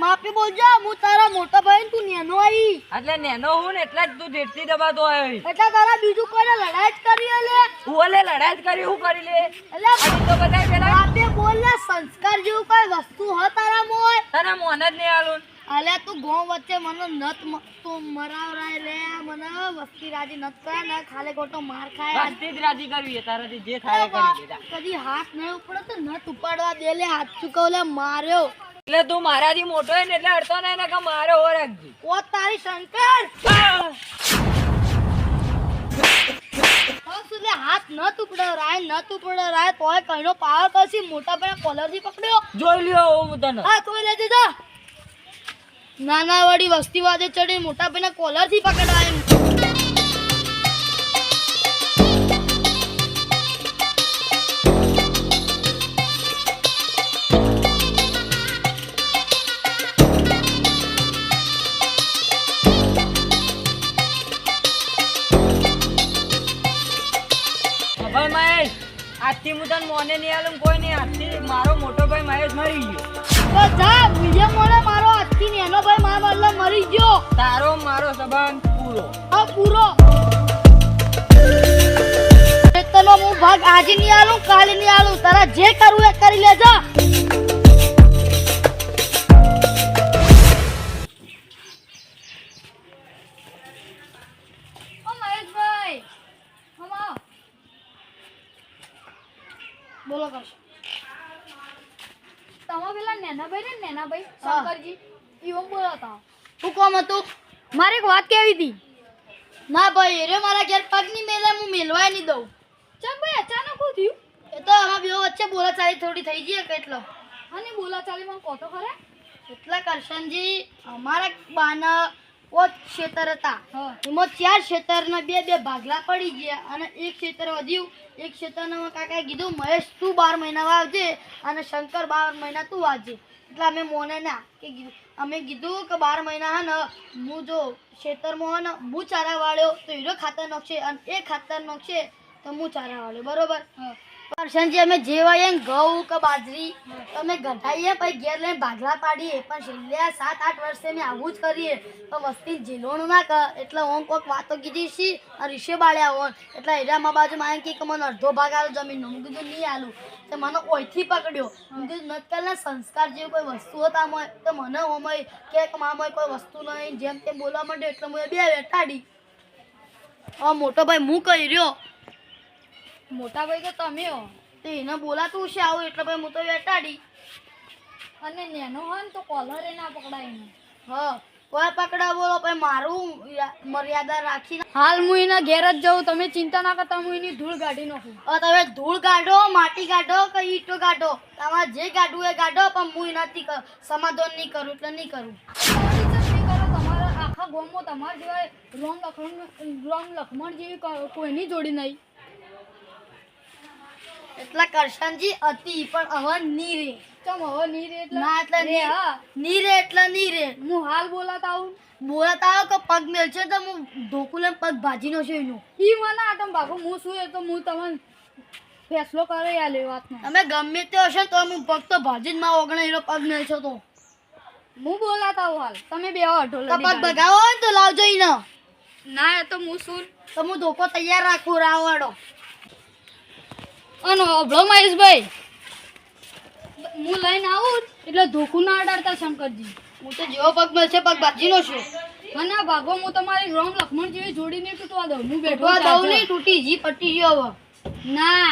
માફી બોલજો હું તારા મોટા ભાઈ તું નેનો આવી એટલે નેનો હું ને એટલે જ તું જેટલી દબાતો આવ્યો એટલે તારા બીજું કોઈને લડાઈ જ કરી લે હું ઓલે લડાઈ જ કરી હું કરી લે એટલે આ તો બધા પેલા માફી બોલ ને સંસ્કાર જેવું કોઈ વસ્તુ હ તારા મોય તને મોન જ નહીં આલું અલે તું ગોમ વચ્ચે મને નત તું મરાવરાય લે મને વસ્તી રાજી નત કરે ને ખાલે ગોટો માર ખાય વસ્તી જ રાજી કરવી છે તારાથી જે થાય એ કરી દેતા કદી હાથ ન ઉપડે તો નત ઉપાડવા દે લે હાથ ચૂકવલે માર્યો એટલે તું મારાથી મોટો હે ને એટલે અડતો નહીં ને કે મારે હો રાખજી ઓ તારી શંકર એટલે હાથ ન ઉપડે તોય કઈનો પાવર કરશી મોટા ભાઈ કોલરથી પકડ્યો જોઈ લ્યો હું તને હા કોઈ લેજે જા નાના વાળી વસ્તી વાદે ચડી મોટા ભાઈને કોલરથી પકડાય ભાઈ મહેશ આજથી હું તને મોને નહીં આલું કોઈ નહીં આજથી મારો મોટો ભાઈ મહેશ મરી ગયો તો જા વિજય મોને મારો આજથી નેનો ભાઈ મારા બદલે મરી ગયો તારો મારો સંબંધ પૂરો હા પૂરો તનો હું ભાગ આજે નહીં આલું કાલે નહીં આલું તારા જે કરવું એ કરી લેજો ઓ મહેશભાઈ હમા બોલો કશ તમા પેલા નેનાભાઈ ને નેનાભાઈ શંકરજી ઈવમ બોલાતા શું કોમ હતું મારે એક વાત કહેવી હતી ના ભાઈ રે મારા ઘેર પગ ની મેલે હું મેલવાય નહીં દઉં ચમ ભાઈ અચાનક શું થયું એ તો આમાં બે વચ્ચે બોલાચાલી થોડી થઈ ગઈ કેટલો અને બોલાચાલીમાં કોતો ખરે એટલા કરશનજી અમારા બાના પોત ક્ષેત્ર હતા હા એમાં 4 ક્ષેત્રના બે ભાગલા પડી ગયા અને એક ક્ષેત્ર વધ્યું એક ક્ષેત્રમાં કાકાએ કીધું મહેશ તું 12 મહિના વાવજે અને શંકર 12 મહિના તું વાવજે એટલે અમે મોને ના કે અમે કીધું કે 12 મહિના હે ને હું જો ક્ષેત્રમાં હે ને હું ચારા વાળ્યો તો હીરો ખાતર નાખશે અને એ ખાતર નાખશે તો હું ચારા વાળ્યો બરોબર કરશનજી અમે જે વાઈએ ઘઉં કે બાજરી તમે ગઢાઈએ પછી ઘેર લઈને ભાગલા પાડીએ પણ છેલ્લે 7-8 વર્ષે અમે આવું જ કરીએ તો વસ્તી ઝીલોણું ના કર એટલે હું કોઈક વાતો કીધી છી અને રીશે બાળ્યા હોન એટલે હીરામાં બાજુ માં કે મને અડધો ભાગ આલો જમીનનો હું કીધું નહીં આલું તો મને ઓયથી પકડ્યો હું કીધું નતકાલના સંસ્કાર જેવી કોઈ વસ્તુ હતા તો મને હોમય કે મામય કોઈ વસ્તુ નહીં જેમ તેમ બોલવા માંડ્યો એટલે હું બે વેટાડી મોટો ભાઈ હું કહી રહ્યો મોટા ભાઈ તો તમે હો તો એને બોલાતું છે આવું એટલે ભાઈ હું તો વેટાડી અને નેનો હોય ને તો કોલરે ના પકડાય ને હા કોઈ પકડા બોલો ભાઈ મારું મર્યાદા રાખીને હાલ હું એના ઘેર જ જાઉં તમે ચિંતા ના કરતા હું એની ધૂળ કાઢી નાખું તમે ધૂળ કાઢો માટી કાઢો કે ઈંટો કાઢો તમારે જે કાઢવું એ કાઢો પણ હું એનાથી સમાધાન નહીં કરું એટલે નહીં કરું તમારા આખા ગામમાં તમારા જેવા રામ લક્ષ્મણ જેવી કોઈની જોડી નહીં એટલા કરશનજી હતી પણ હવે ની રે ચમ હવે નહીં રે એટલે ના એટલે ની રે એટલે ની રે હું હાલ બોલાતા આવું બોલાતા આવો કે પગ મેલશે તો હું ઢોકું લઈને પગ ભાજી નો છે એનું ઈ મને આટમ ભાગો હું શું એ તો હું તમને ફેસલો કરે યાર એ વાતનો તમે ગમે તે હશે તો હું પગ તો ભાજી જ માં ઓગણે એનો પગ મેલશો તો હું બોલાતા આવું હાલ તમે બે અઢો તો પગ ભગાવો હોય તો લાવજો ઈને ના એ તો હું શું તો હું ધોકો તૈયાર રાખું રાવડો અને અભળો મહેશભાઈ હું લઈને આવું એટલે ધોકું ના અડાડતા શંકરજી હું તો જેવો પગ મળશે પગ ભાજી નો છું અને આ ભાગો હું તમારી રામ લક્ષ્મણ જેવી જોડીને તૂટવા દઉં હું બેઠો દઉં નહીં તૂટી જી પટી ગયો હવે ના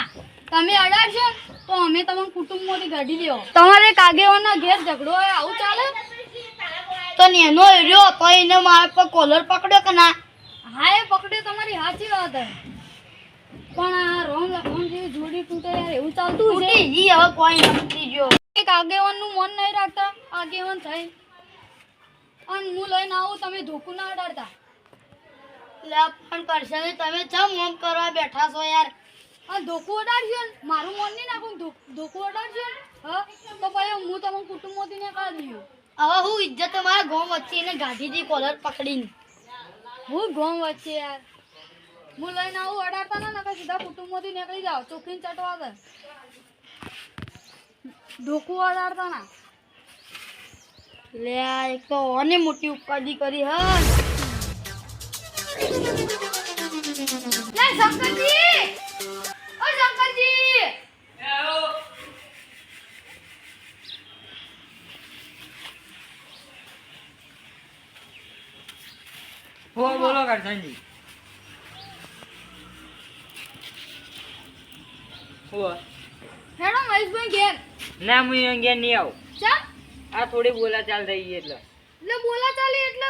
તમે અડાડશો તો અમે તમને કુટુંબમાંથી કાઢી દેવો તમારે કાગેવાના ઘેર ઝઘડો હોય આવું ચાલે તો નેનો રહ્યો તો એને મારા પર કોલર પકડ્યો કે ના હા એ પકડે તમારી સાચી વાત હે પણ આ રામ લક્ષ્મણ જેવી જોડી તૂટે યાર એવું ચાલતું છે તૂટી જી હવે કોઈ નથી ગયો એક આગેવાનનું મન નહીં રાખતા આગેવાન થઈ અને હું લઈને આવું તમે ધોકું ના અડાડતા લે પણ કરશે તમે ચમ ઓમ કરવા બેઠા છો યાર આ ધોકું અડાડજો ને મારું મન નહીં નાખું ધોકું અડાડજો ને હા તો ભાઈ હું તમને કુટુંબમાંથી ને કાઢી દઉં હવે હું ઇજ્જત મારા ગામ વચ્ચે એને ગાંધી દી કોલર પકડીને હું ગામ વચ્ચે યાર હું લઈને આવું અડાડતા ના નકા સીધા કુટુંબમાંથી નીકળી જાઓ ચોખ્ખી ચટવા દે ધોકું અડાડતા ના લે આ એક તો ઓને મોટી ઉપાધિ કરી હ લે શંકરજી, ઓ શંકરજી, બોલો કરશનજી. હેડો મહેશભાઈ ઘેર. ના હું અંગે નહીં આવું. ચા આ થોડી બોલા ચાલ થઈ ગઈ એટલે. એટલે બોલા ચાલી એટલે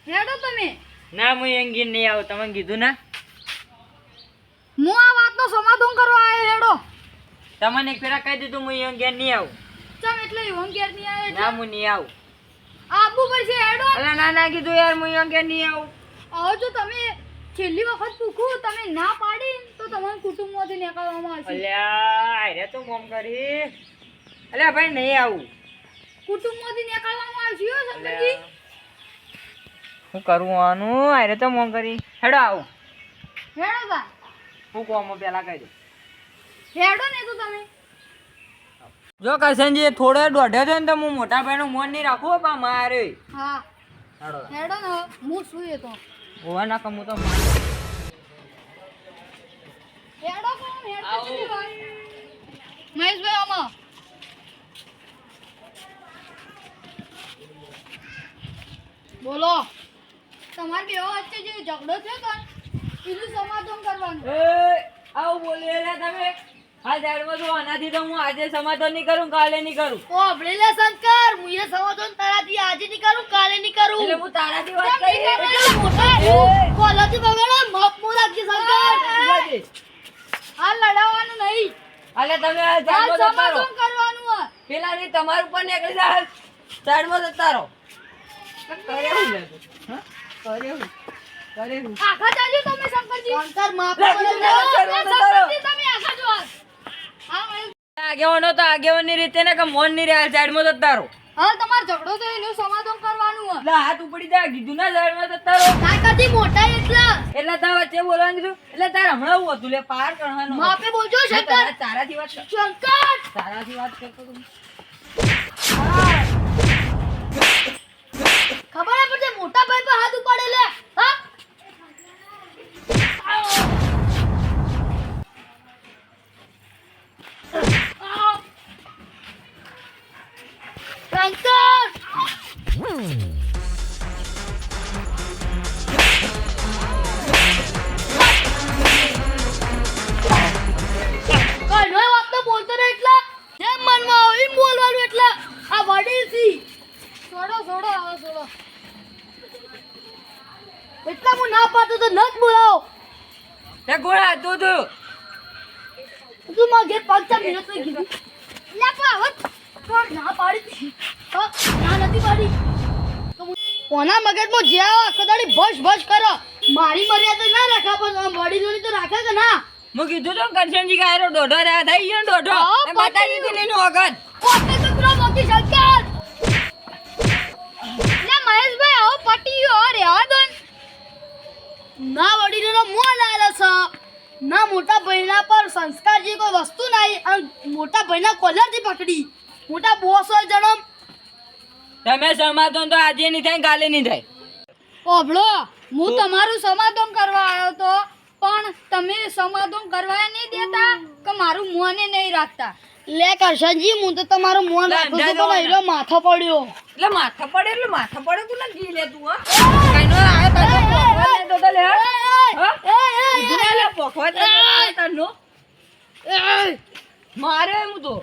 હેડો તમે. ના હું અંગે નહીં આવું, તમે કીધું ના. હું આ વાતનો સમાધાન કરવા આવ્યો હેડો. તમને એક ફેરા કહી દીધું હું અંગે નહીં આવું. ચમ એટલે ઈવન ઘેર નહીં આવે ના એટલે હું નહીં આવું. આબુ પડશે હેડો. અલા ના ના કીધું યાર, હું અંગે નહીં આવું. આવો જો તમે છેલ્લી વખત પૂછું તમે ના પાડી તો તમારા કુટુંબમાંથી નીકળવામાં આવશે. અલ્યા આરે તો મોમ કરી. અલ્યા ભાઈ નહીં આવું. કુટુંબમાંથી નીકળવામાં આવશે હો શંકરજી. શું કરવું આનું? આરે તો મોમ કરી. હેડો આવું. હેડો બા હું કોમ પેલા કહી દઉં. હેડો ને તો તમે. જો કરશનજી થોડો દોઢ્યો છે ને તો હું મોટા ભાઈનું મોન નહીં રાખું પા મારે. હા હેડો હેડો ને હું સુઈએ તો. ઓવા ના કમું તો હેડો કોણ હેડો ચલી ભાઈ. મહેશભાઈ આમાં બોલો. તમારે બેઓ વચ્ચે જે ઝઘડો થયો તો એનું સમાધાન કરવાનું. આવું બોલી રહ્યા તમે. હા જાડમાં તો આનાથી તો હું આજે સમાધાન નહીં કરું, કાલે નહીં કરું. ઓ અબળેલા શંકર હું એ સમાધાન તારાથી આજે નહીં કરું કાલે નહીં કરું એટલે હું તારાથી વાત કરી એટલા મોટા કોલાથી બગાડો માફ રાખજે શંકર આ લડાવવાનું નહીં. અલે તમે આ આ જાડમાં જતા રહો. સમાધાન કરવાનું આ. પેલા ની તમારું ઉપર નીકળી જાય જાડમાં જતા રહો. કરે હું લે તું? હા? કરે હું? કરે હું? આખા ચાલ્યો તમે શંકરજી. શંકર માફ લે, કરો લે, લે. શંકરજી તમે આખા જો આ મહેશ- આગેવાનો તો આગેવાનની રીતે ને કે મોન નહીં રહ્યા જાડમાં જતા રહો. હા તમારો ઝઘડો થયો એનું સમાધાન કરવાનું આ. એટલે હાથ ઉપડી જાય કીધું ના જાડમાં જતા રહો. તાકાતથી મોટા એટલા એટલે તાર વચ્ચે બોલવાનું કીધું. એટલે તાર હમણાં હું હતું લે પાર કરવાનું. માફે બોલજો શંકર તારાથી વાત કર. શંકર તારાથી વાત કરતો તો. ખબર હે પડશે મોટા ભાઈ પર હાથ ઉપાડે લે હા શંકર કઈ વાત તો બોલતો ને એટલા જેમ મનમાં આવે એમ બોલવાનું એટલા આ વડીલ થી છોડો છોડો આવો છોડો. એટલા હું ના પાડતો તો ન જ બોલાવો તે ગોળા તું તું. તું માં ઘેર 5 મિનિટ થઈ ગઈ લે પાવત કોણ ના પાડી તી હા ના નથી પાડી તો કોના મગજમાં જે આવે આખો દાડી ભસ ભસ કરો મારી મર્યાદા ના રાખા પણ વડીલોની તો રાખે કે ના હું કીધું તો કરશનજી કે આરો દોઢો રહ્યા થઈ ગયો ને દોઢો. હા, એ માતાજી થી લઈને વખત. કોને તો પેલો મોટી શંકર લે મહેશભાઈ આવો પટી ગયો રેવા દો ને. ના વડીલોનો મોહ લાલે છે ના મોટા ભાઈના પર સંસ્કાર જે કોઈ વસ્તુ નહીં અને મોટા ભાઈના કોલરથી પકડી મોટા બોસ હોય જણમ તમે સમાધાન તો આજે નહીં થાય કાલે નહીં થાય. ઓભળો હું તમારું સમાધાન કરવા આવ્યો તો પણ તમે સમાધાન કરવા નહીં દેતા કે મારું મોને નહીં રાખતા. લે કરશનજી હું તો તમારો મોહ રાખું છું પણ એનો માથો પડ્યો એટલે માથા પડે તું ના જી લે તું હા. કઈનો આવે તારો પોખવા દે તો લે હા. કીધું ને લે પોખવા દે તારનો. મારે હું તો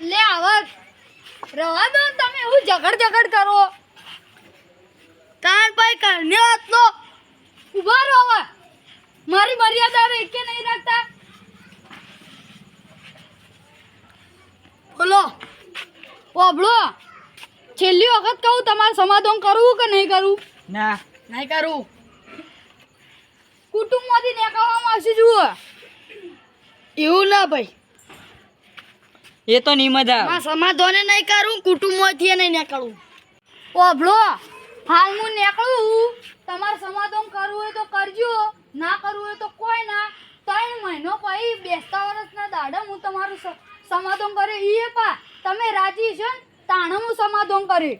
લે આવા રવા દો ને તમે એવું ઝઘડ કરો. તાર ભાઈ કરને વાત લો ઉભા રહો હવે. મારી મર્યાદા એકે નહીં રાખતા. બોલો ઓભળો છેલ્લી વખત કહું તમારે સમાધાન કરવું કે નહીં કરવું. ના નહીં કરું કુટુંબમાંથી નીકળવામાં આવશે જુઓ. એવું ના ભાઈ એ તો નહીં મજા આવે. માં સમાધાને નહીં કરું કુટુંબમાંથી નહીં નીકળું ઓભળો હાલ હું નીકળું તમારે સમાધાન કરવું હોય તો તો કરજો, ના કરવું હોય તો કોઈ ના. 3 મહિનો પછી બેસતા વર્ષના દાડા હું તમારું સમાધાન કરે ઈ પા તમે રાજી છો ને તાણે હું સમાધાન કરે,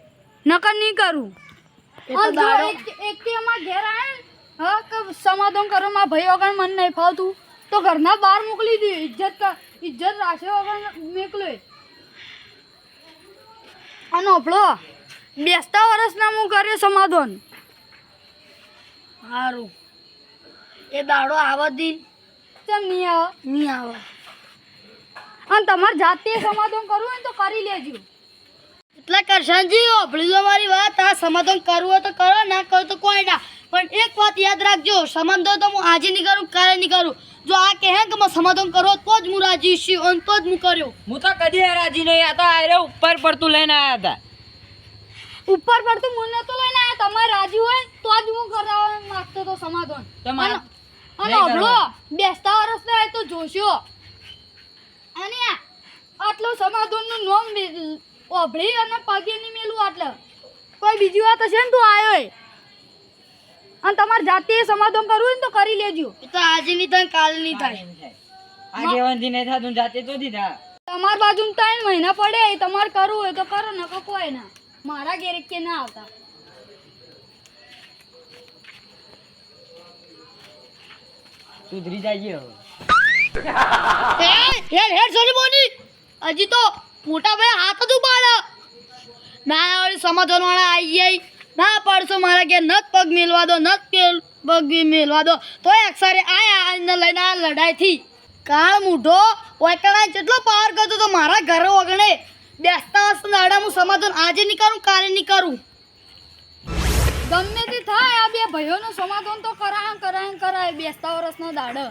નકર નહીં કરું. એ તો અને જો દાડો એકથી અમારા ઘેર આયા ને, હા કે સમાધાન કરો માં ભાઈ વગર મને નહીં ફાવતું તો ઘરના બહાર મોકલી દે. ઇજ્જત રાખ્યા વગર મોકલે. અને આપણો બેસતા વર્ષના હું કરે સમાધાન. સારું એ દાડો આવા દિન કેમ નહીં આવે? નહીં આવે. અને તમારે જાતે સમાધાન કરવું હોય ને તો કરી લેજો. એટલે કરશનજી ઓભળી લો મારી વાત. આ સમાધાન કરવું હોય તો કરો, ના કરો તો કોઈ ના. પણ એક વાત યાદ રાખજો, સમાધાન તો હું આજે નહીં કરું, કાલે નહીં કરું. જો આ કહે કે મેં સમાધાન કરો તો જ હું રાજી છું અને તો જ હું કર્યો. હું તો કદી રાજી નહીં. આ તો આયરે ઉપર પડતું લઈને આયા હતા. ઉપર પડતું મને તો લઈને આયા. તમારે રાજી હોય ને તો જ હું કરાવવા માંગતો તો સમાધાન. તમારે અને નહીં હબળો કરવા. બેસતા વર્ષ ના તો જોશો. અને આટલું સમાધાનનું નામ ઓભળી અને પગે નહીં મેલું. આટલે કોઈ બીજી વાત હશે ને તું આવ્યો. અને તમારે જાતે સમાધાન કરવું હોય ને તો કરી લેજો. એ તો આજે નહીં થાય, કાલે નહીં થાય. આગેવાનથી નહીં થતું, જાતે તો દીધા. તમારી બાજુ 3 મહિના પડે, તમારે કરવું હોય તો કરો, નકર કોઈ ના. મારા ઘેર કે ના આવતા. સુધરી જાય હવે. હેડ સોની બોની હજી તો મોટા ભાઈ હાથ જ ઉપાડે. ના વળી સમાધાન વાળા આવી જાય. ના પડશો મારા ઘેર નત પગ મેલવા દો, નત પગ મેલવા દો. તો અક્ષરે આયા આને લઈને આ લડાઈ થી. કાળ મૂઢો ઓયકણા જેટલો પાર કરતો તો મારા ઘરે વગણે બેસતા વર્ષના દાડા હું સમાધાન આજે નહીં કરું, કાલે નહીં કરું. ગમે તે થાય આ બે ભાઈઓનું સમાધાન તો કરાય બેસતા વર્ષનો દાડો.